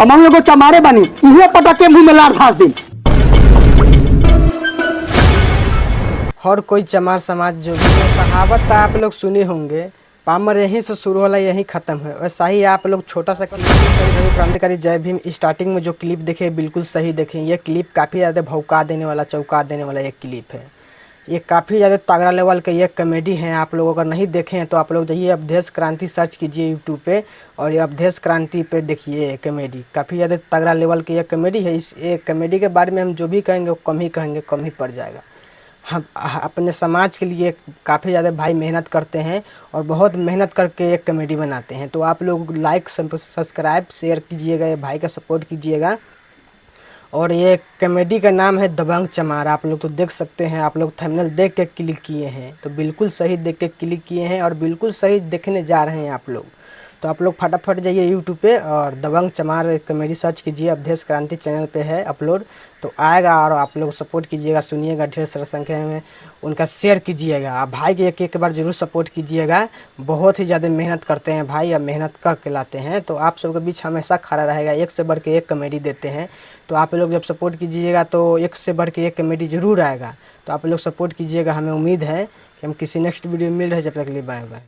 हम एगो चमारे बनी इहे पटके मुंह में लार घास दी। हर कोई चमार समाज जो भी है, कहावत तो आप लोग सुने होंगे, पामर यहीं से शुरू होला यहीं खत्म है। वैसा ही आप लोग छोटा सा क्लिप सही क्रांतिकारी जय भीम स्टार्टिंग में जो क्लिप देखे बिल्कुल सही देखें। ये क्लिप काफ़ी ज़्यादा भौंका देने वाला, चौंका देने वाला एक क्लिप है। ये काफ़ी ज़्यादा तगड़ा लेवल का ये कॉमेडी है। आप लोग अगर नहीं देखें हैं तो आप लोग जाइए अवधेश क्रांति सर्च कीजिए यूट्यूब पे और ये अवधेश क्रांति पे देखिए कॉमेडी। काफ़ी ज़्यादा तगड़ा लेवल की ये कॉमेडी है। इस ये कॉमेडी के बारे में हम जो भी कहेंगे वो कम ही कहेंगे, कम ही पड़ जाएगा। हम अपने समाज के लिए काफ़ी ज़्यादा भाई मेहनत करते हैं और बहुत मेहनत करके एक कॉमेडी बनाते हैं। तो आप लोग लाइक सब्सक्राइब शेयर कीजिएगा, ये भाई का सपोर्ट कीजिएगा। और ये कॉमेडी का नाम है दबंग चमार। आप लोग तो देख सकते हैं, आप लोग थंबनेल देख के क्लिक किए हैं तो बिल्कुल सही देख के क्लिक किए हैं और बिल्कुल सही देखने जा रहे हैं आप लोग। तो आप लोग फटाफट जाइए यूट्यूब पे और दबंग चमार कॉमेडी सर्च कीजिए। अवधेश क्रांति चैनल पे है अपलोड, तो आएगा और आप लोग सपोर्ट कीजिएगा, सुनिएगा, ढेर सारा संख्या में उनका शेयर कीजिएगा। आप भाई के एक बार ज़रूर सपोर्ट कीजिएगा। बहुत ही ज़्यादा मेहनत करते हैं भाई, या मेहनत करके लाते हैं। तो आप सबके बीच हमेशा खड़ा रहेगा, एक से बढ़ के एक कॉमेडी देते हैं। तो आप लोग जब सपोर्ट कीजिएगा तो एक से बढ़ के एक कॉमेडी ज़रूर आएगा। तो आप लोग सपोर्ट कीजिएगा, हमें उम्मीद है कि हम किसी नेक्स्ट वीडियो में मिल रहे हैं। जब तक के लिए बाय बाय।